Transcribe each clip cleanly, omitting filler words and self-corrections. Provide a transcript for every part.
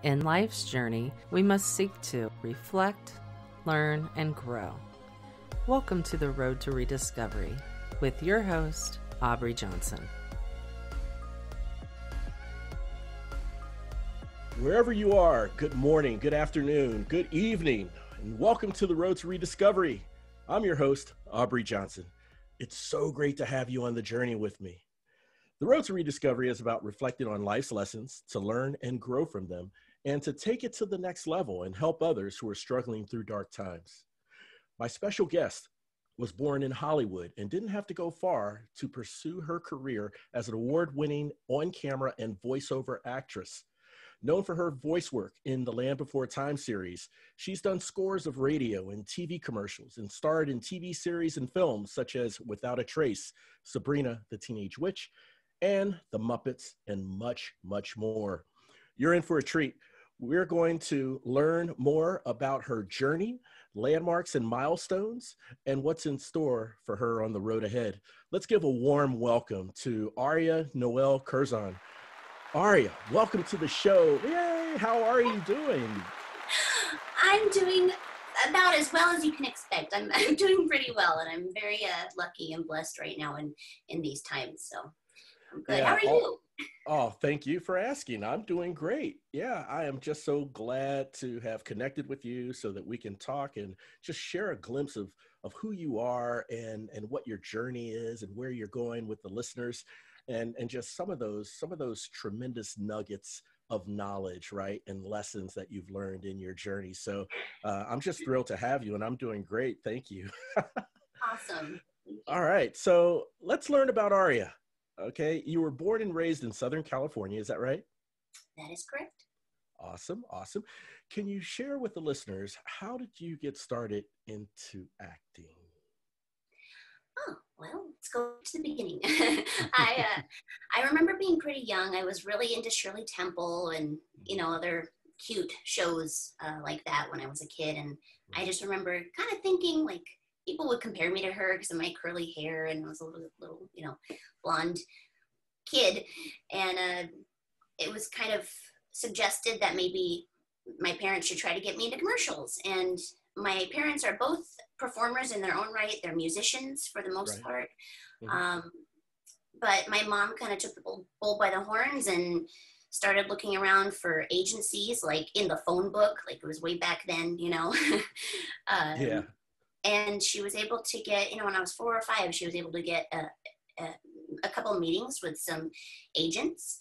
In life's journey, we must seek to reflect, learn, and grow. Welcome to the Road to Rediscovery with your host, Aubrey Johnson. Wherever you are, good morning, good afternoon, good evening, and welcome to the Road to Rediscovery. I'm your host, Aubrey Johnson. It's so great to have you on the journey with me. The Road to Rediscovery is about reflecting on life's lessons to learn and grow from them and to take it to the next level and help others who are struggling through dark times. My special guest was born in Hollywood and didn't have to go far to pursue her career as an award-winning on-camera and voiceover actress. Known for her voice work in the Land Before Time series, she's done scores of radio and TV commercials and starred in TV series and films such as Without a Trace, Sabrina the Teenage Witch, and The Muppets, and much, much more. You're in for a treat. We're going to learn more about her journey, landmarks and milestones, and what's in store for her on the road ahead. Let's give a warm welcome to Aria Noelle Curzon. Aria, welcome to the show. Yay! How are you doing? I'm doing about as well as you can expect. I'm doing pretty well, and I'm very lucky and blessed right now in these times. So I'm good. Yeah, How are you? Oh, thank you for asking. I'm doing great. Yeah, I am just so glad to have connected with you so that we can talk and just share a glimpse of who you are and what your journey is and where you're going with the listeners and just some of those tremendous nuggets of knowledge, right, and lessons that you've learned in your journey. So I'm just thrilled to have you, and I'm doing great. Thank you. Awesome. All right, so let's learn about Aria. Okay, you were born and raised in Southern California, is that right? That is correct. Awesome, awesome. Can you share with the listeners, how did you get started into acting? Oh, well, let's go to the beginning. I remember being pretty young. I was really into Shirley Temple and, other cute shows like that when I was a kid. And I just remember kind of thinking, like, people would compare me to her because of my curly hair, and I was a little blonde kid. And it was kind of suggested that maybe my parents should try to get me into commercials. And my parents are both performers in their own right. They're musicians for the most part. Mm-hmm. But my mom kind of took the bull by the horns and started looking around for agencies, like in the phone book, like it was way back then, Yeah. And she was able to get, when I was 4 or 5, she was able to get a couple of meetings with some agents.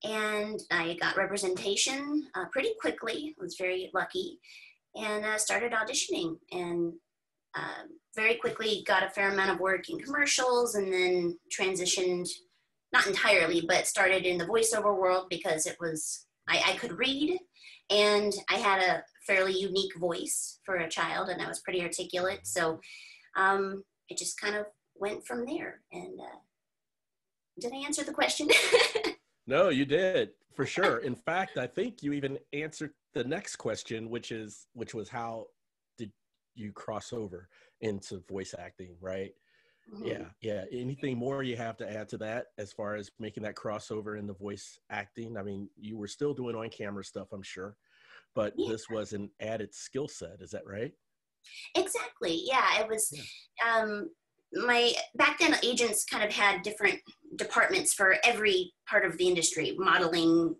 And I got representation pretty quickly. I was very lucky. And started auditioning. And very quickly got a fair amount of work in commercials, and then transitioned, not entirely, but started in the voiceover world because it was, I could read, and I had a fairly unique voice for a child, and I was pretty articulate. So it just kind of went from there. And did I answer the question? No, you did, for sure. In fact, I think you even answered the next question, which was how did you cross over into voice acting, right? Mm-hmm. Yeah. Anything more you have to add to that as far as making that crossover in the voice acting? I mean, you were still doing on-camera stuff, I'm sure, but this was an added skill set. Is that right? Exactly. Yeah, it was. My back then, agents kind of had different departments for every part of the industry: modeling,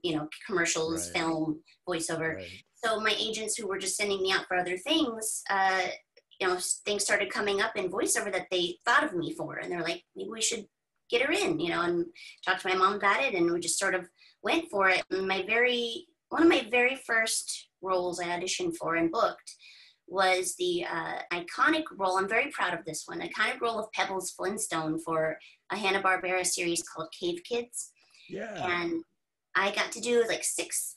commercials, film, voiceover. Right. So my agents who were just sending me out for other things, things started coming up in voiceover that they thought of me for, and they're like, maybe we should get her in, and talked to my mom about it, and we just sort of went for it. And one of my very first roles I auditioned for and booked was the iconic role, I'm very proud of this one, iconic role of Pebbles Flintstone for a Hanna-Barbera series called Cave Kids. Yeah. And I got to do like six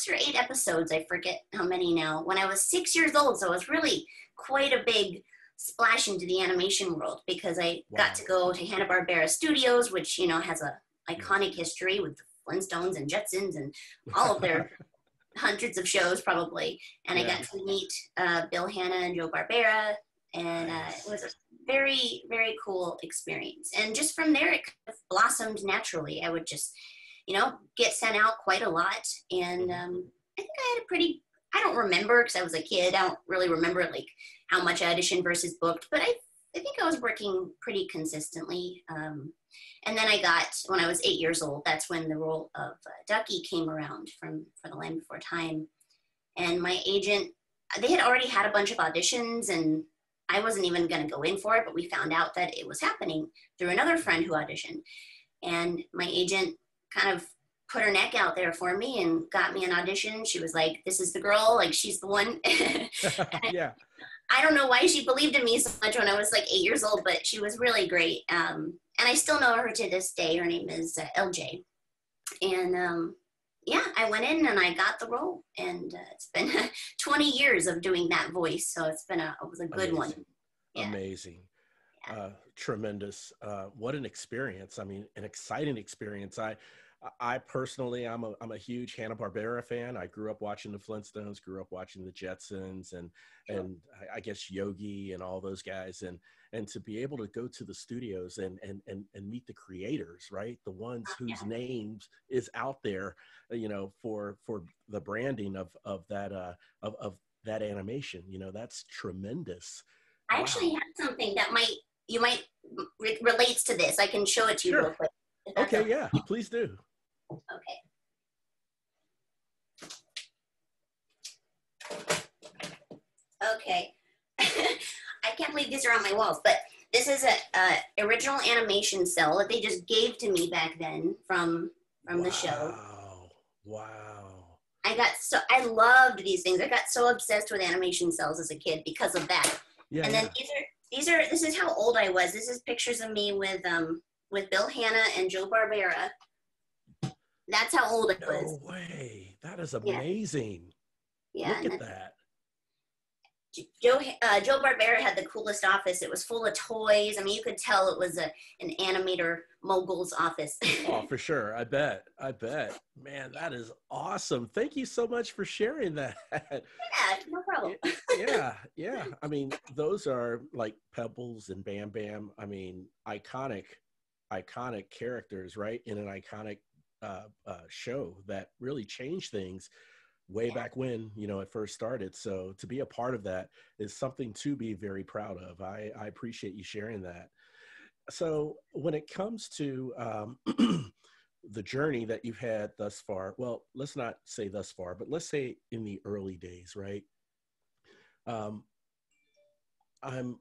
or 8 episodes, I forget how many now, when I was 6 years old. So it was really quite a big splash into the animation world, because I got to go to Hanna-Barbera Studios, which, has a iconic history with the Flintstones and Jetsons and all of their hundreds of shows probably. And I got to meet Bill Hanna and Joe Barbera, and it was a very, very cool experience. And just from there, it kind of blossomed naturally. I would just, get sent out quite a lot, and think I had a pretty, I don't remember because I was a kid. I don't really remember like how much I auditioned versus booked, but I think I was working pretty consistently. And then when I was 8 years old, that's when the role of Ducky came around for The Land Before Time. And my agent, they had already had a bunch of auditions, and I wasn't even going to go in for it, but we found out that it was happening through another friend who auditioned. And my agent kind of put her neck out there for me and got me an audition. She was like, this is the girl, like she's the one. Yeah. I don't know why she believed in me so much when I was like 8 years old, but she was really great. And I still know her to this day. Her name is LJ. And yeah, I went in and I got the role. And it's been 20 years of doing that voice. So it was a good one. Yeah. Amazing. Tremendous. What an experience. I mean, an exciting experience. I personally, I'm a huge Hanna-Barbera fan. I grew up watching the Flintstones, grew up watching the Jetsons, and I guess Yogi and all those guys, and to be able to go to the studios and meet the creators, right? The ones whose names is out there, for the branding of that animation. That's tremendous. I actually have something that relates to this. I can show it to you real quick. Okay, yeah, please do. Okay. Okay. I can't believe these are on my walls, but this is a original animation cell that they just gave to me back then from the show. Wow. I loved these things. I got so obsessed with animation cells as a kid because of that. Yeah. And then this is how old I was. This is pictures of me with Bill Hanna and Joe Barbera. That's how old I was. No way. That is amazing. Yeah. Look at that. Joe Barbera had the coolest office. It was full of toys. I mean, you could tell it was an animator mogul's office. Oh, for sure. I bet. Man, that is awesome. Thank you so much for sharing that. Yeah, no problem. Yeah. I mean, those are like Pebbles and Bam Bam. I mean, iconic characters, right? In an iconic show that really changed things way back when, it first started. So to be a part of that is something to be very proud of. I appreciate you sharing that. So when it comes to the journey that you've had thus far, well, let's not say thus far, but let's say in the early days, right? I'm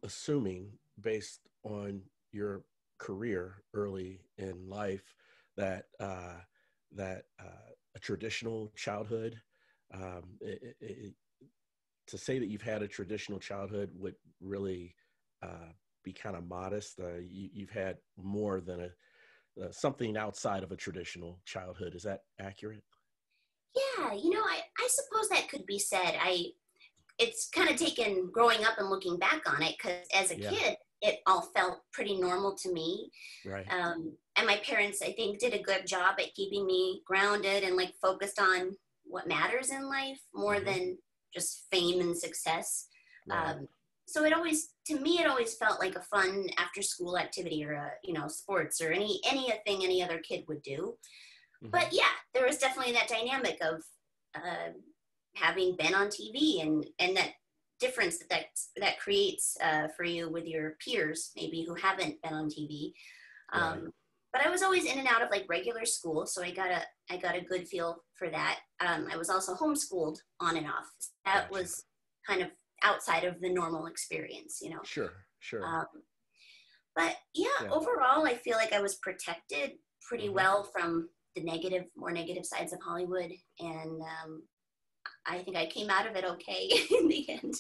assuming based on your career early in life that a traditional childhood, to say that you've had a traditional childhood would really be kind of modest. You've had more than something outside of a traditional childhood. Is that accurate? Yeah, I suppose that could be said. It's kind of taken growing up and looking back on it, because as a kid, it all felt pretty normal to me. Right. And my parents, I think, did a good job at keeping me grounded and like focused on what matters in life more than just fame and success. Right. So to me, it always felt like a fun after school activity, or sports, or anything any other kid would do. Mm-hmm. But yeah, there was definitely that dynamic of having been on TV and that difference that creates for you with your peers, maybe who haven't been on TV. Right. But I was always in and out of like regular school, so I got a good feel for that. I was also homeschooled on and off. That was kind of outside of the normal experience, Sure. But overall, I feel like I was protected pretty well from the more negative sides of Hollywood, and I think I came out of it okay in the end.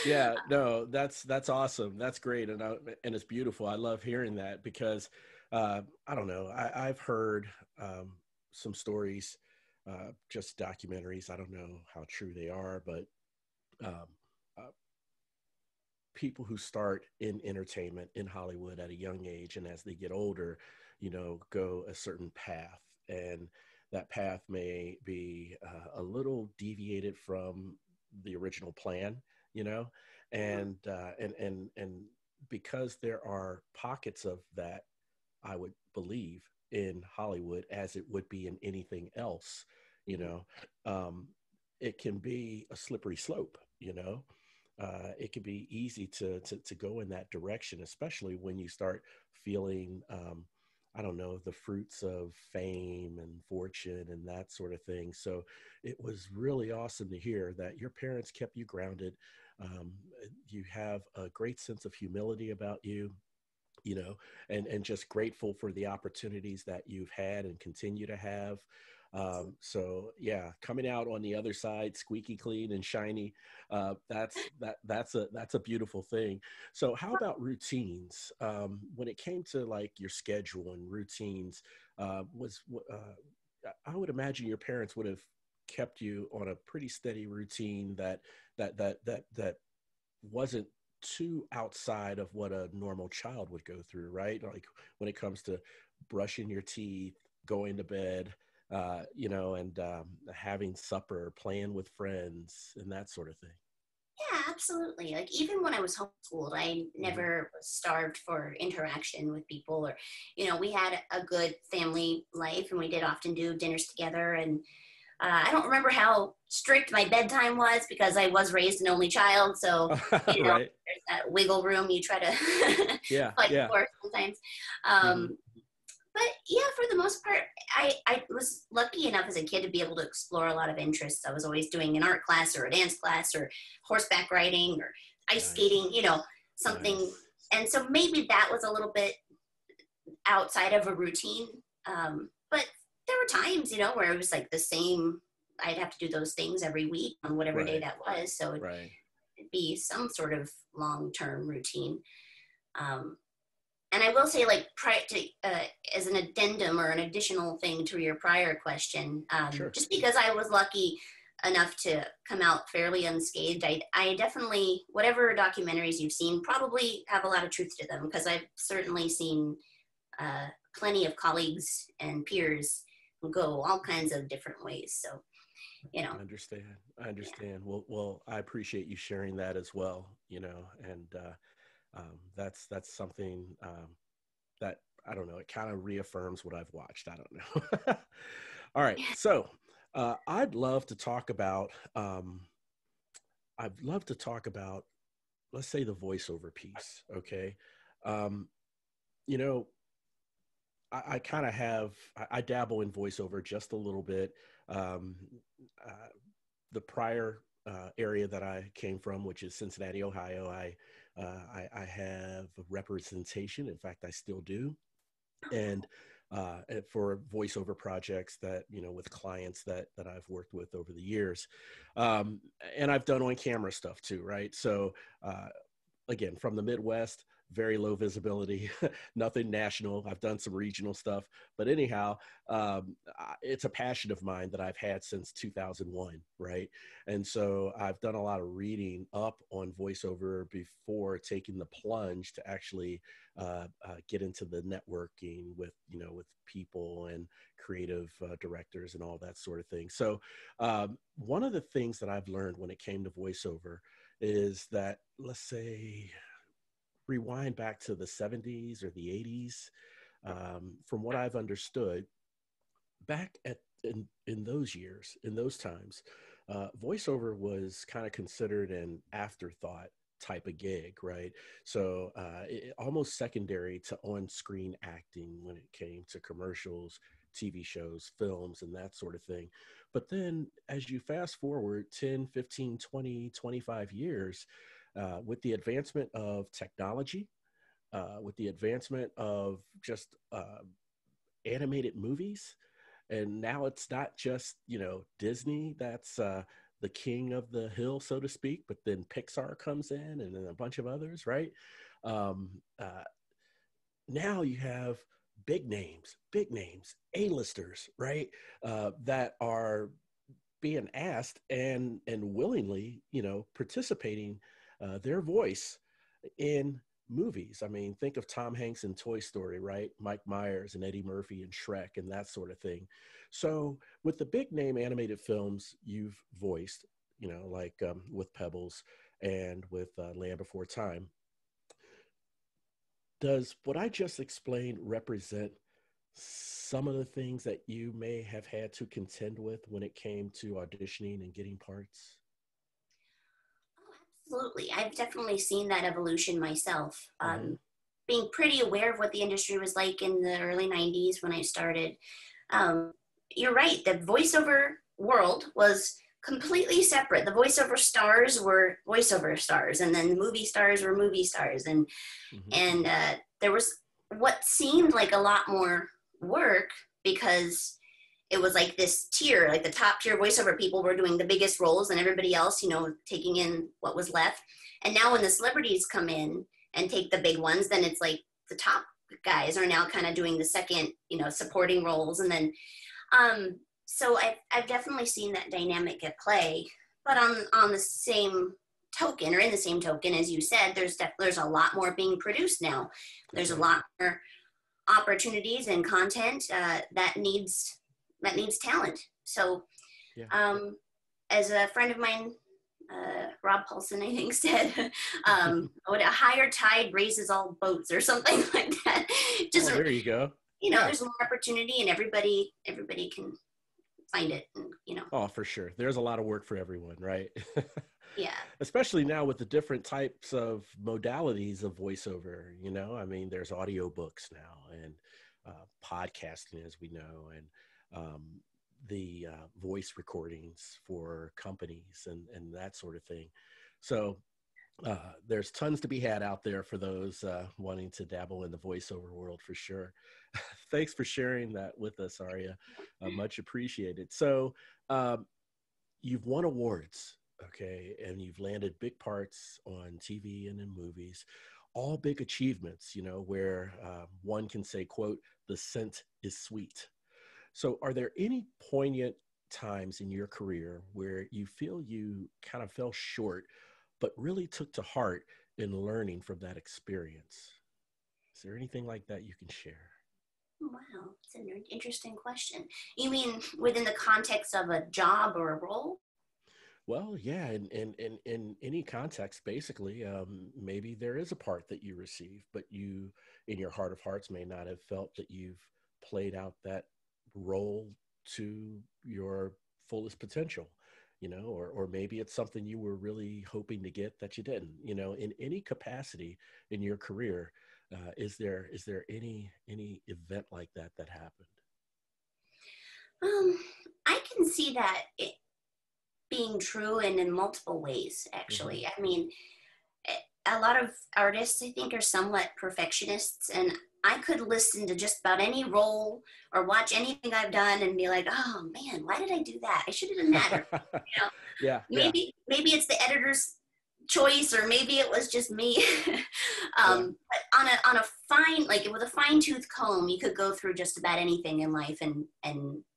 Yeah, no, that's awesome. That's great, and it's beautiful. I love hearing that because I don't know. I've heard some stories, just documentaries. I don't know how true they are, but people who start in entertainment in Hollywood at a young age, and as they get older, go a certain path, and that path may be a little deviated from the original plan, and because there are pockets of that, I would believe, in Hollywood, as it would be in anything else, it can be a slippery slope, you know. It can be easy to go in that direction, especially when you start feeling, I don't know, the fruits of fame and fortune and that sort of thing. So it was really awesome to hear that your parents kept you grounded. Um, you have a great sense of humility about you, you know, and just grateful for the opportunities that you've had and continue to have. So yeah, coming out on the other side, squeaky clean and shiny, that's a beautiful thing. So how about routines? When it came to like your schedule and routines, I would imagine your parents would have kept you on a pretty steady routine that wasn't too outside of what a normal child would go through, right? Like when it comes to brushing your teeth, going to bed, you know, and having supper, playing with friends, and that sort of thing. Yeah, absolutely. Like even when I was homeschooled, I Hmm. never was starved for interaction with people, or, we had a good family life, and we did often do dinners together. And I don't remember how strict my bedtime was because I was raised an only child. So, Right. there's that wiggle room you try to Yeah. fight Yeah. for sometimes. Hmm. Um, but yeah, for the most part, I was lucky enough as a kid to be able to explore a lot of interests. I was always doing an art class or a dance class or horseback riding or ice Nice. skating, something. Nice. And so maybe that was a little bit outside of a routine. But there were times, where it was like the same. I'd have to do those things every week on whatever day Right. that was. So it'd Right. be some sort of long-term routine. Um, and I will say, like, as an addendum or an additional thing to your prior question, Sure. just because I was lucky enough to come out fairly unscathed, I definitely, whatever documentaries you've seen, probably have a lot of truth to them because I've certainly seen uh, plenty of colleagues and peers who go all kinds of different ways. So, I understand. I yeah. understand. Well, I appreciate you sharing that as well, you know, and that's something that I don't know. It kind of reaffirms what I've watched. I don't know. All right, so I'd love to talk about. I'd love to talk about, let's say, the voiceover piece. Okay, um, you know, I kind of have. I dabble in voiceover just a little bit. Um, uh, the prior area that I came from, which is Cincinnati, Ohio, I have representation. In fact, I still do, and for voiceover projects that, you know, with clients that I've worked with over the years, um, and I've done on camera stuff too, right? So uh, again, from the Midwest, very low visibility, nothing national. I've done some regional stuff, but anyhow, it's a passion of mine that I've had since 2001, right? And so I've done a lot of reading up on voiceover before taking the plunge to actually get into the networking with, you know, with people and creative directors and all that sort of thing. So one of the things that I've learned when it came to voiceover is that, let's say, rewind back to the 70s or the 80s, from what I've understood, back in those years, in those times, voiceover was kind of considered an afterthought type of gig, right? So almost secondary to on-screen acting when it came to commercials, TV shows, films, and that sort of thing. But then as you fast forward 10, 15, 20, 25 years, with the advancement of technology, with the advancement of just animated movies, and now it's not just, you know, Disney that's the king of the hill, so to speak, but then Pixar comes in and then a bunch of others, right? um, uh, Now you have big names, A-listers, right? That are being asked and willingly, you know, participating their voice in movies. I mean, think of Tom Hanks in Toy Story, right? Mike Myers and Eddie Murphy in Shrek and that sort of thing. So with the big name animated films you've voiced, you know, like with Pebbles and with Land Before Time, does what I just explained represent some of the things that you may have had to contend with when it came to auditioning and getting parts? Oh, absolutely. I've definitely seen that evolution myself. Mm-hmm. Being pretty aware of what the industry was like in the early 90s when I started. Um, you're right, the voiceover world was completely separate. The voiceover stars were voiceover stars, and then the movie stars were movie stars. And Mm-hmm. and there was what seemed like a lot more work because it was like this tier, like the top tier voiceover people were doing the biggest roles and everybody else, taking in what was left. And now when the celebrities come in and take the big ones, then it's like the top guys are now kind of doing the second, supporting roles. And then, so I've definitely seen that dynamic at play, but on the same token, or in the same token, as you said, there's a lot more being produced now. There's a lot more opportunities and content that needs talent. So, Yeah. as a friend of mine, Rob Paulson, I think, said, "What a higher tide raises all boats," or something like that. Just There you go. Yeah. there's more opportunity, and everybody can find it. And. Oh, for sure. There's a lot of work for everyone, right? Yeah. Especially now with the different types of modalities of voiceover. I mean, there's audiobooks now and podcasting, as we know, and the voice recordings for companies and that sort of thing. So there's tons to be had out there for those wanting to dabble in the voiceover world, for sure. Thanks for sharing that with us, Aria. Much appreciated. So you've won awards, okay, and you've landed big parts on TV and in movies, all big achievements, where one can say, quote, "the scent is sweet." So are there any poignant times in your career where you feel you kind of fell short, but really took to heart in learning from that experience? Is there anything like that you can share? Wow, it's an interesting question. You mean within the context of a job or a role? Well, yeah, in any context, basically, maybe there is a part that you receive, but you, in your heart of hearts, may not have felt that you've played out that role to your fullest potential, or maybe it's something you were really hoping to get that you didn't, in any capacity in your career. Is there any event like that happened? I can see that it being true and in multiple ways, Mm-hmm. actually. I mean, a lot of artists, I think, are somewhat perfectionists, and I could listen to just about any role or watch anything I've done and be like, oh man, why did I do that? I should have done that. Or, Yeah, yeah, maybe it's the editor's choice, or maybe it was just me. yeah, But on a fine, like with a fine tooth comb, you could go through just about anything in life and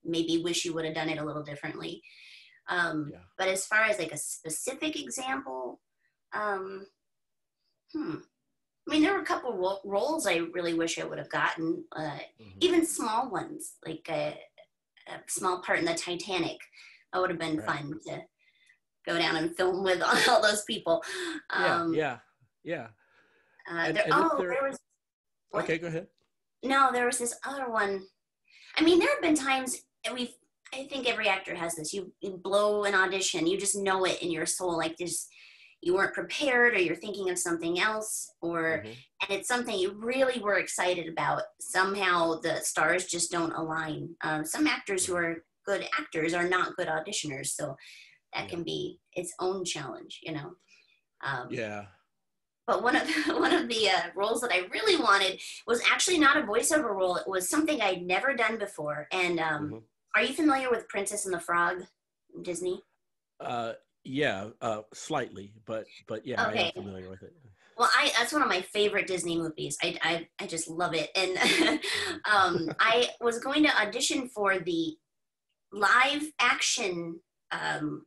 maybe wish you would have done it a little differently. yeah. But as far as like a specific example, I mean, there were a couple roles I really wish I would have gotten, Mm-hmm. even small ones, like a small part in the Titanic. That would have been Right. fun to go down and film with all those people. Yeah, Um, yeah, yeah. And there, and if oh, there, there was, what? okay, go ahead. No, there was this other one. I mean, there have been times, and I think every actor has this. You blow an audition, you just know it in your soul, like you weren't prepared, or you're thinking of something else, Mm-hmm. and it's something you really were excited about. Somehow the stars just don't align. Some actors who Right. are good actors are not good auditioners, so that Yeah. can be its own challenge. Um, Yeah. but one of one of the roles that I really wanted was actually not a voiceover role. It was something I'd never done before. And Mm-hmm. are you familiar with Princess and the Frog, Disney? Uh, yeah, slightly, but yeah, I am Okay. familiar with it. Well, that's one of my favorite Disney movies. I just love it. And Hmm. I was going to audition for the live action um,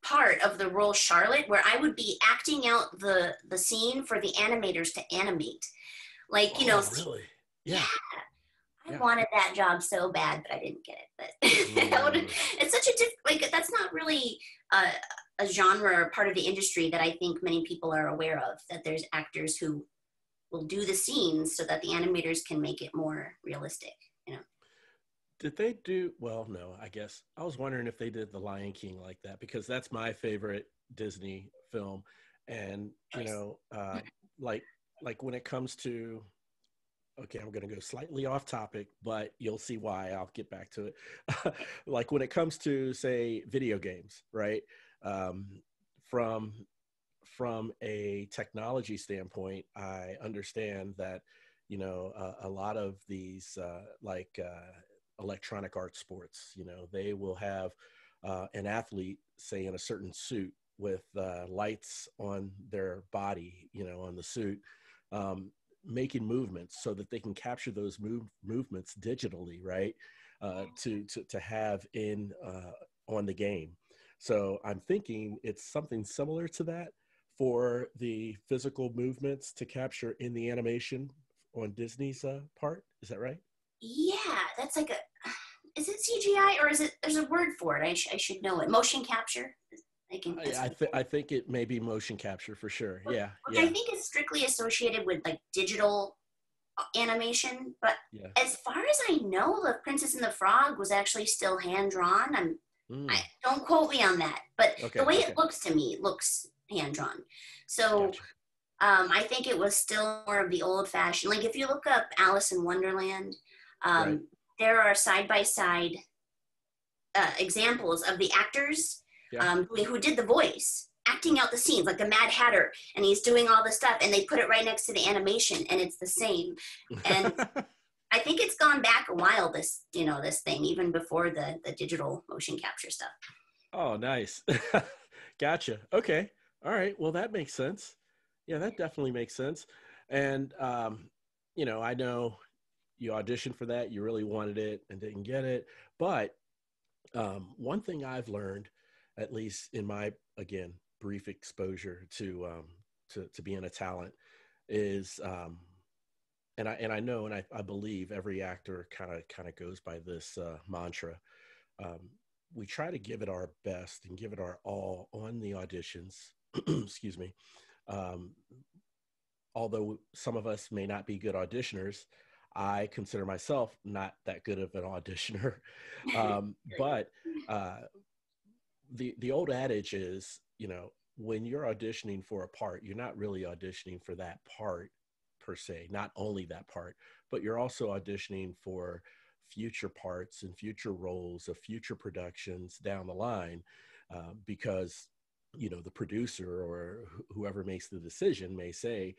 part of the role Charlotte, where I would be acting out the scene for the animators to animate. Like, Oh, really? yeah, Yeah, I yeah. wanted that job so bad, but I didn't get it. But Mm, it's such a like that's not really a genre or part of the industry that I think many people are aware of. That there's actors who will do the scenes so that the animators can make it more realistic, you know. Did they do, well, no, I guess. I was wondering if they did The Lion King like that, because that's my favorite Disney film. And, you know, like when it comes to, okay, I'm going to go slightly off topic, but you'll see why. I'll get back to it. Like when it comes to, say, video games, right? From a technology standpoint, I understand that, you know, a lot of these electronic art sports, you know, they will have an athlete, say, in a certain suit with lights on their body, you know, on the suit, making movements so that they can capture those movements digitally, right? To have in on the game. So I'm thinking it's something similar to that for the physical movements to capture in the animation on Disney's part. Is that right? Yeah, that's like is it CGI or is it, there's a word for it. I should know it. Motion capture. I think it may be motion capture for sure. Yeah. Which I think is strictly associated with like digital animation. But as far as I know, The Princess and the Frog was actually still hand drawn. Don't quote me on that, but the way it looks to me, it looks hand drawn. So gotcha. I think it was still more of the old fashioned. Like if you look up Alice in Wonderland, there are side by side examples of the actors who did the voice acting out the scenes, like the Mad Hatter, and he's doing all the stuff, and they put it right next to the animation, and it's the same. And I think it's gone back a while, this thing, even before the digital motion capture stuff. Oh, nice. Gotcha. Okay. All right. Well, that makes sense. Yeah, that definitely makes sense. And, you know, I know you auditioned for that. You really wanted it and didn't get it. But one thing I've learned, at least in my, again, brief exposure to being a talent, is, and I know, and I believe every actor kind of goes by this mantra. We try to give it our best and give it our all on the auditions. Excuse me. Although some of us may not be good auditioners, I consider myself not that good of an auditioner. But the old adage is, you know, when you're auditioning for a part, you're not really auditioning for that part per se, not only that part, but you're also auditioning for future parts and future roles of future productions down the line, because, you know, the producer or whoever makes the decision may say,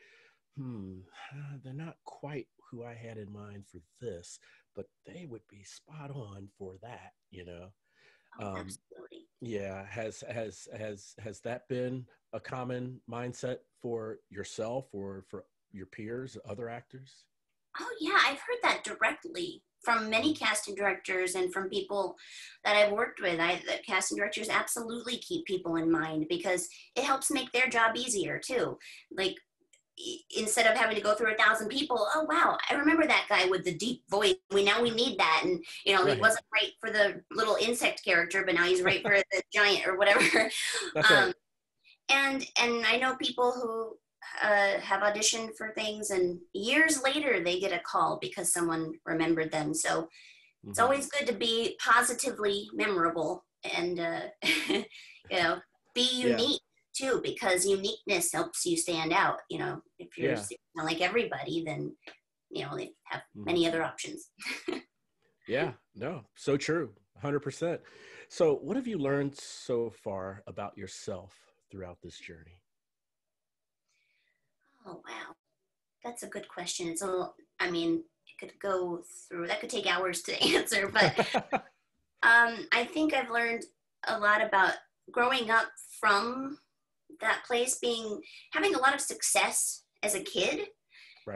they're not quite who I had in mind for this, but they would be spot on for that, you know? Absolutely. Yeah. Has that been a common mindset for yourself or for your peers, other actors? Oh yeah, I've heard that directly from many casting directors and from people that I've worked with. The casting directors absolutely keep people in mind because it helps make their job easier too. Like instead of having to go through 1,000 people, oh wow, I remember that guy with the deep voice. We need that, and you know, he wasn't right for the little insect character, but now he's right for the giant or whatever. That's right. And I know people who have auditioned for things, and years later they get a call because someone remembered them. So it's always good to be positively memorable and you know, be unique too, because uniqueness helps you stand out. You know, if you're not like everybody, then you know, they have many other options. Yeah, no, so true, 100%. So what have you learned so far about yourself throughout this journey? Oh, wow. That's a good question. It's a little, I mean, it could go through, that could take hours to answer, but I think I've learned a lot about growing up from that place, having a lot of success as a kid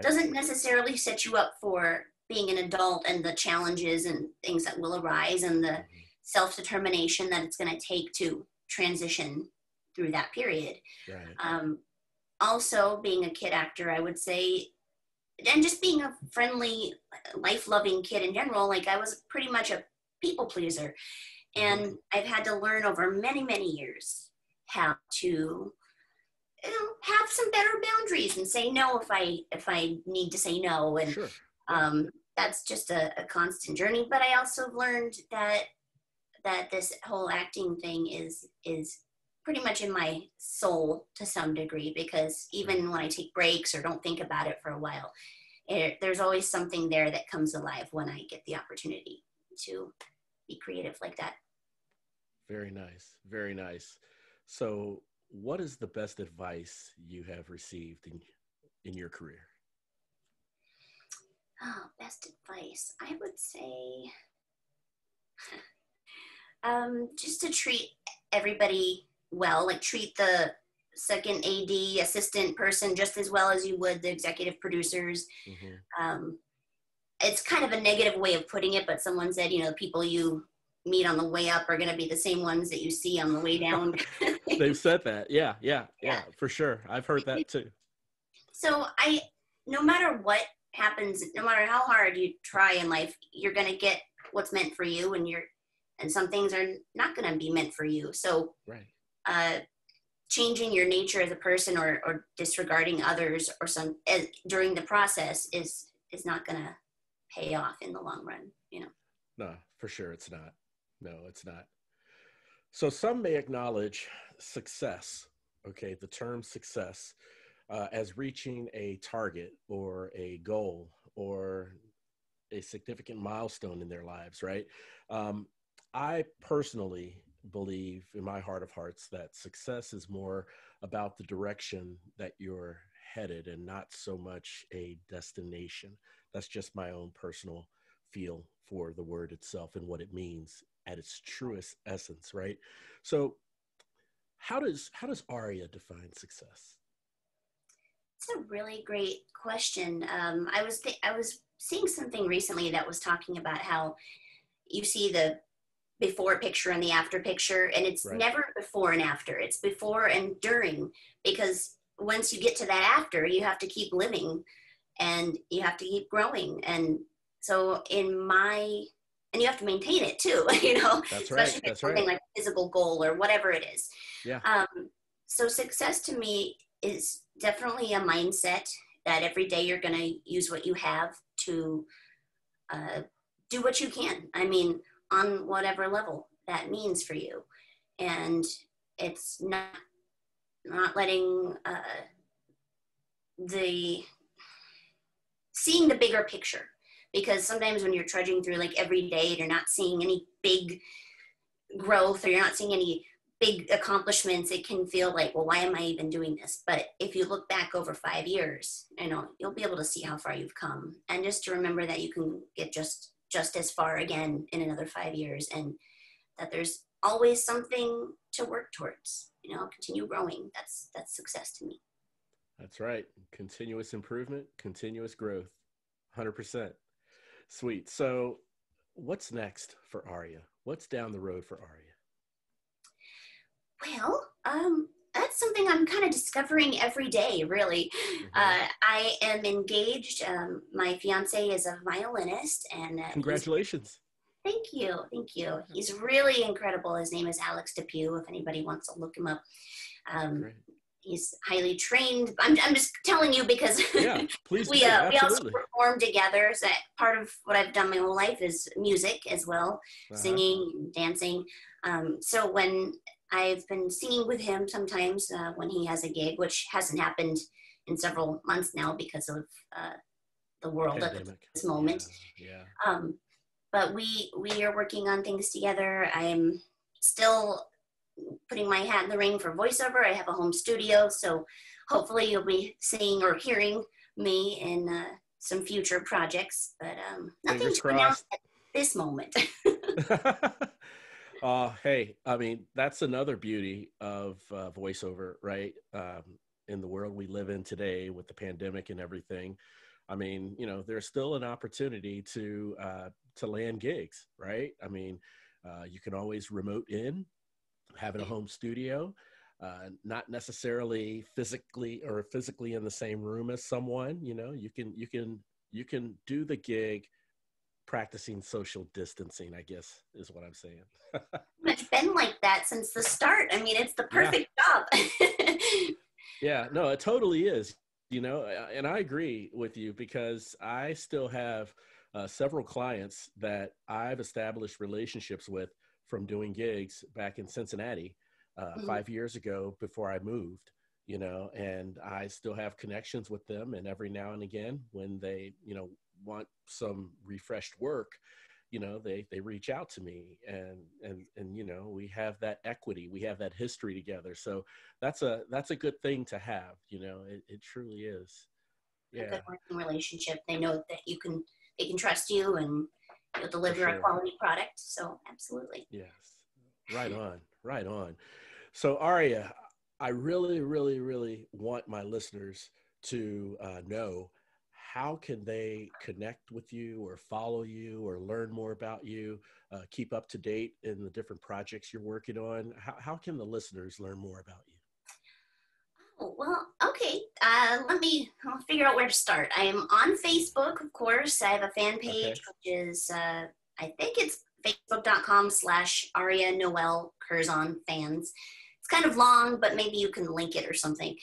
doesn't necessarily set you up for being an adult and the challenges and things that will arise and the self-determination that it's going to take to transition through that period. Right. Also, being a kid actor, I would say, and just being a friendly, life-loving kid in general, like I was pretty much a people pleaser. And I've had to learn over many, many years how to have some better boundaries and say no if I need to say no. And Sure. that's just a constant journey. But I also learned that this whole acting thing is pretty much in my soul to some degree, because even when I take breaks or don't think about it for a while, there's always something there that comes alive when I get the opportunity to be creative like that. Very nice. Very nice. So what is the best advice you have received in your career? Oh, best advice. I would say just to treat everybody well, like treat the second AD assistant person just as well as you would the executive producers. Mm-hmm. It's kind of a negative way of putting it, but someone said, the people you meet on the way up are going to be the same ones that you see on the way down. They've said that. Yeah, for sure. I've heard that too. So no matter what happens, no matter how hard you try in life, you're going to get what's meant for you, and some things are not going to be meant for you. So right. Changing your nature as a person or disregarding others or during the process is not going to pay off in the long run, No, for sure it's not. No, it's not. So some may acknowledge success, okay, the term success, as reaching a target or a goal or a significant milestone in their lives, right? I personally believe in my heart of hearts that success is more about the direction that you're headed and not so much a destination. That's just my own personal feel for the word itself and what it means at its truest essence, right? So how does Aria define success? It's a really great question. I was seeing something recently that was talking about how you see the before picture and the after picture, and it's right. never before and after. It's before and during, because once you get to that after, you have to keep living and you have to keep growing. And so and you have to maintain it too, That's especially right. if it's That's something right. like a physical goal or whatever it is. Yeah. So success to me is definitely a mindset that every day you're going to use what you have to do what you can. I mean, on whatever level that means for you. And it's not letting seeing the bigger picture, because sometimes when you're trudging through like every day, you're not seeing any big growth or you're not seeing any big accomplishments. It can feel like, well, why am I even doing this? But if you look back over 5 years, you'll be able to see how far you've come, and just to remember that you can get just as far again in another 5 years, and that there's always something to work towards. Continue growing. That's success to me. That's right. Continuous improvement, continuous growth. 100%. Sweet. So what's next for Aria? What's down the road for Aria? Well, that's something I'm kind of discovering every day, really. Mm-hmm. I am engaged. My fiance is a violinist, and congratulations. Thank you. He's really incredible. His name is Alex Depew, if anybody wants to look him up. He's highly trained. I'm just telling you because yeah, please we also perform together. So part of what I've done my whole life is music as well, singing and dancing. So when I've been singing with him sometimes when he has a gig, which hasn't happened in several months now because of the world Pandemic. At this moment. Yeah. But we are working on things together. I'm still putting my hat in the ring for voiceover. I have a home studio, so hopefully you'll be seeing or hearing me in some future projects. But nothing to announce at this moment. Hey, I mean, that's another beauty of voiceover, right? In the world we live in today with the pandemic and everything. I mean, there's still an opportunity to land gigs, right? I mean, you can always remote in, having a home studio, not necessarily physically in the same room as someone. You can do the gig practicing social distancing, I guess is what I'm saying. It's been like that since the start. I mean, it's the perfect job. Yeah, no, it totally is. And I agree with you because I still have several clients that I've established relationships with from doing gigs back in Cincinnati Mhm. 5 years ago before I moved. And I still have connections with them. And every now and again, when they, want some refreshed work, they reach out to me, and we have that equity, we have that history together. So that's a good thing to have. It truly is. A good Yeah, working relationship. They know that they can trust you and you'll for deliver a sure. quality product. So absolutely. Yes, right on, right on. So Aria, I really, really, really want my listeners to know, how can they connect with you or follow you or learn more about you, keep up to date in the different projects you're working on. How can the listeners learn more about you? Oh, well, okay. I'll figure out where to start. I am on Facebook, of course. I have a fan page, Okay. which is, I think it's facebook.com/Aria Noelle Curzon fans. It's kind of long, but maybe you can link it or something.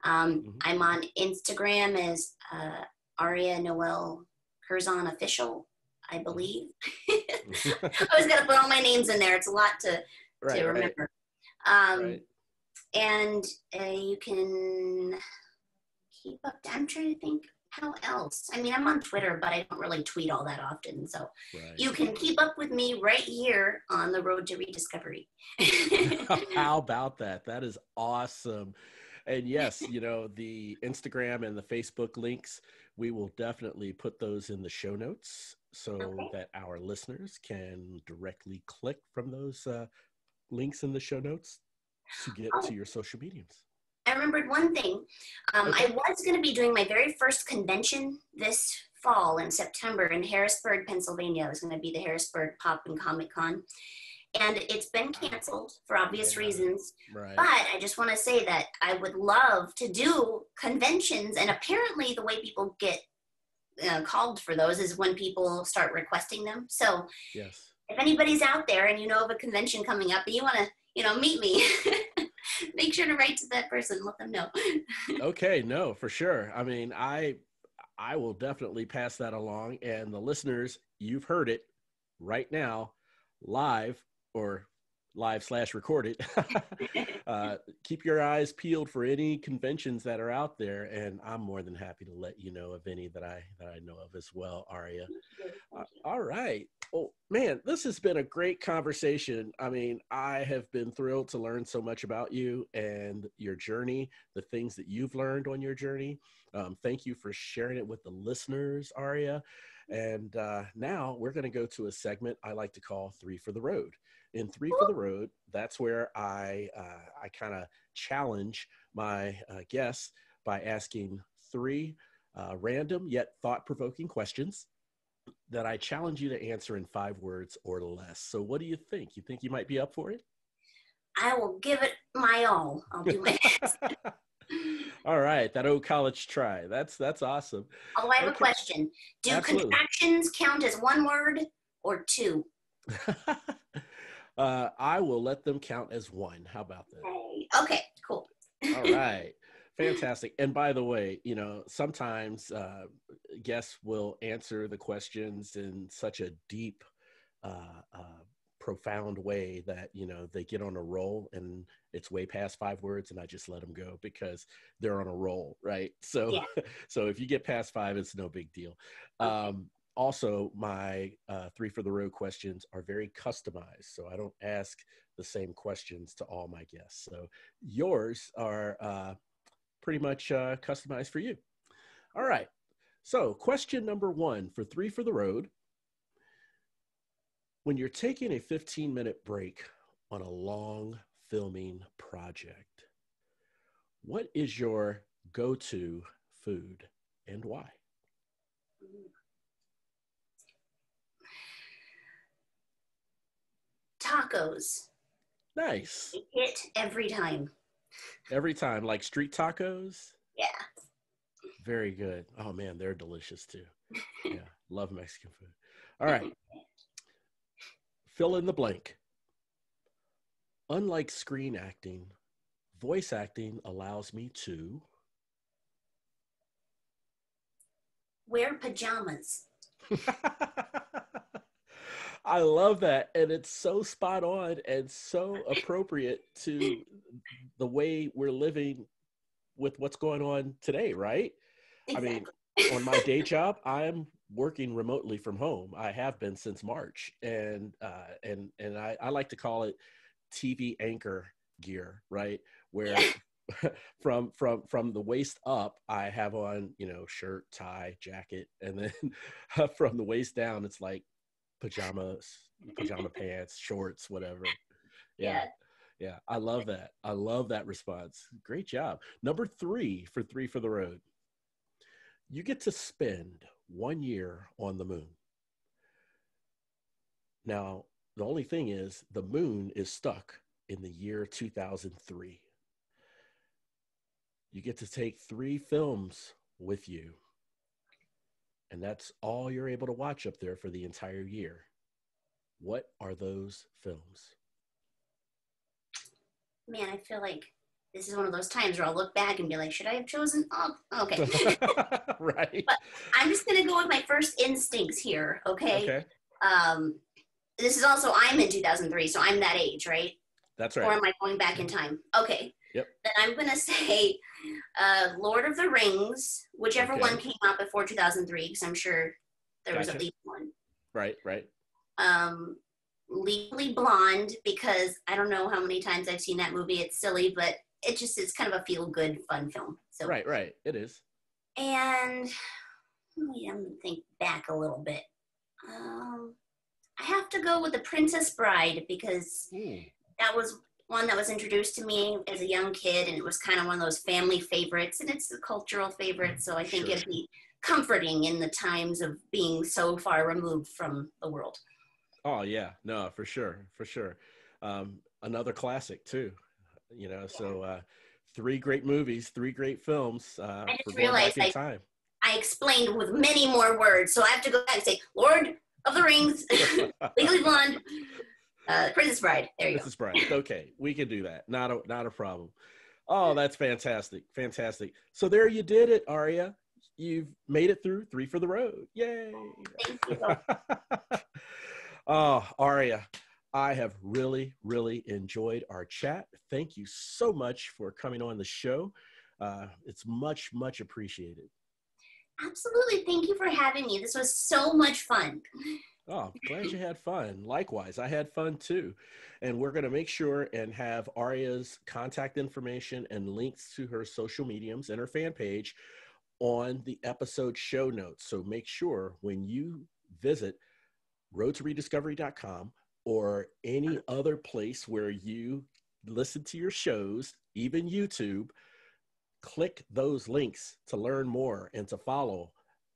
Hmm. I'm on Instagram as Aria Noelle Curzon official, I believe. Hmm. I always got to put all my names in there. It's a lot to Right, right, remember. Um, right. and you can keep up. I'm trying to think how else. I mean, I'm on Twitter, but I don't really tweet all that often. So Right. you can keep up with me right here on the road to rediscovery. How about that? That is awesome. And yes, the Instagram and the Facebook links, we will definitely put those in the show notes so Okay. that our listeners can directly click from those links in the show notes to get to Oh, your social mediums. I remembered one thing. I Okay. was going to be doing my very first convention this fall in September in Harrisburg, Pennsylvania. It was going to be the Harrisburg Pop and Comic Con. And it's been canceled for obvious Yeah. reasons. But Right. I just want to say that I would love to do conventions. And apparently, the way people get called for those is when people start requesting them. So Yes. if anybody's out there and you know of a convention coming up and you want to, meet me, make sure to write to that person. Let them know. Okay. No, for sure. I mean, I will definitely pass that along. And the listeners, you've heard it right now, live or live/recorded. Keep your eyes peeled for any conventions that are out there, and I'm more than happy to let you know of any that I know of as well, Aria. Thank you. All right. Oh man, this has been a great conversation. I mean, I have been thrilled to learn so much about you and your journey, the things that you've learned on your journey. Thank you for sharing it with the listeners, Aria. And now we're going to go to a segment I like to call Three for the Road. In Three for the Road, that's where I kind of challenge my guests by asking three random yet thought-provoking questions that I challenge you to answer in 5 words or less. So what do you think? You think you might be up for it? I will give it my all. I'll do my best. All right, that old college try. That's awesome. Oh, I have a Okay, question. Do absolutely. contractions count as one word or two? I will let them count as one. How about that? Okay, cool. All right. Fantastic. And by the way, sometimes guests will answer the questions in such a deep, uh, uh, profound way that, they get on a roll and it's way past 5 words and I just let them go because they're on a roll. Right. So, Yeah. so if you get past 5, it's no big deal. Okay. Also, my Three for the Road questions are very customized. So I don't ask the same questions to all my guests. So yours are pretty much customized for you. All right. So, question number 1 for Three for the Road. When you're taking a 15-minute break on a long filming project, what is your go to food and why? Tacos. Nice. They hit every time. Every time, like street tacos? Yeah. Very good. Oh man, they're delicious too. Yeah, love Mexican food. All right, fill in the blank. Unlike screen acting, voice acting allows me to wear pajamas. I love that. And it's so spot on and so appropriate to the way we're living with what's going on today, right? Exactly. I mean, on my day job, I'm working remotely from home. I have been since March, and I like to call it TV anchor gear, right? Where Yeah. from the waist up, I have on, shirt, tie, jacket, and then from the waist down, it's like pajamas, pajama pants, shorts, whatever. Yeah. Yeah. Yeah. I love that. I love that response. Great job. Number three for the road. You get to spend 1 year on the moon. Now, the only thing is the moon is stuck in the year 2003. You get to take 3 films with you, and that's all you're able to watch up there for the entire year. What are those films? Man, I feel like this is one of those times where I'll look back and be like, should I have chosen? Oh, okay. Right. But I'm just going to go with my first instincts here, okay? Okay. This is also, I'm in 2003, so I'm that age, right? That's right. Or am I going back in time? Okay. Yep. Then I'm going to say Lord of the Rings, whichever Okay. one came out before 2003, because I'm sure there was at least one. Right. Legally Blonde, because I don't know how many times I've seen that movie. It's silly, but it's kind of a feel-good, fun film. So Right. It is. And I'm going to think back a little bit. I have to go with The Princess Bride, because that was one that was introduced to me as a young kid, and it was kind of one of those family favorites, and it's a cultural favorite, so I think it'd be comforting in the times of being so far removed from the world. Oh yeah, no, for sure. Another classic too, so 3 great movies, 3 great films I for just going back realized in time. I explained with many more words, so I have to go back and say Lord of the Rings, Legally Blonde, Princess Bride. There you Princess Bride. Okay, we can do that. Not a problem. Oh, that's fantastic. So there you did it, Aria. You've made it through 3 for the road. Yay. Thank you. Oh, Aria, I have really, really enjoyed our chat. Thank you so much for coming on the show. It's much, much appreciated. Absolutely. Thank you for having me. This was so much fun. Oh, glad you had fun. Likewise, I had fun too. And we're going to make sure and have Aria's contact information and links to her social mediums and her fan page on the episode show notes. So make sure when you visit roadtorediscovery.com or any other place where you listen to your shows, even YouTube, click those links to learn more and to follow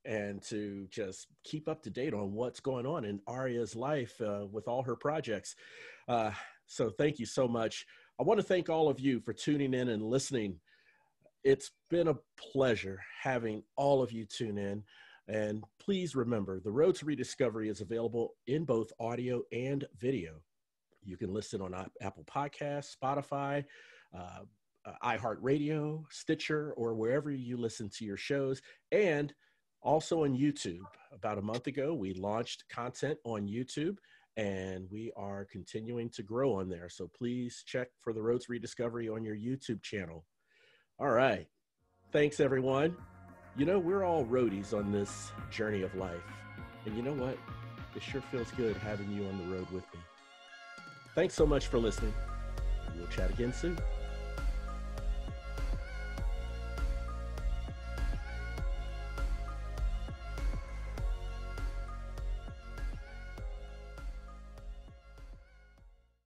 and to just keep up to date on what's going on in Aria's life with all her projects. So thank you so much. I want to thank all of you for tuning in and listening. It's been a pleasure having all of you tune in. And please remember, The Road to Rediscovery is available in both audio and video. You can listen on Apple Podcasts, Spotify, iHeartRadio, Stitcher, or wherever you listen to your shows, and also on YouTube. About a month ago, we launched content on YouTube, and we are continuing to grow on there. So please check for The Road to Rediscovery on your YouTube channel. All right. Thanks, everyone. We're all roadies on this journey of life. And you know what? It sure feels good having you on the road with me. Thanks so much for listening. We'll chat again soon.